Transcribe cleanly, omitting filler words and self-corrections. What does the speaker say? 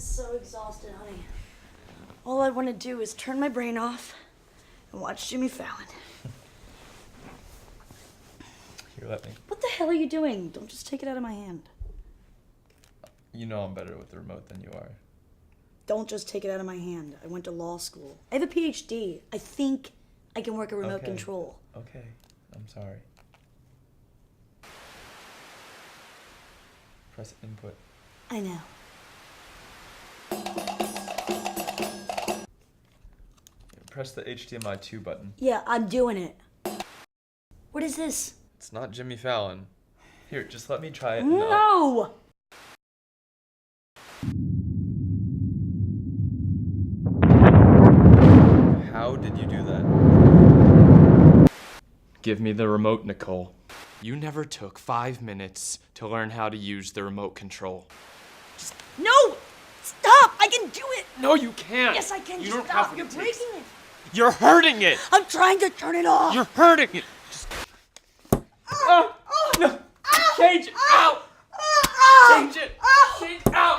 so exhausted, honey. All I want to do is turn my brain off and watch Jimmy Fallon. Here, let me. What the hell are you doing? Don't just take it out of my hand. You know I'm better with the remote than you are. Don't just take it out of my hand. I went to law school. I have a PhD. I think I can work a remote control. Okay, I'm sorry. Press input. I know. Press the HDMI 2 button. Yeah, I'm doing it. What is this? It's not Jimmy Fallon. Here, just let me try it. No! How did you do that? Give me the remote, Nicole. You never took 5 minutes to learn how to use the remote control. No! Stop! I can do it! No, you can't! Yes, I can. You Just don't stop. have what You're it takes. breaking it. You're hurting it! I'm trying to turn it off. You're hurting it! Just... No! Change it out! Change it! Change it out!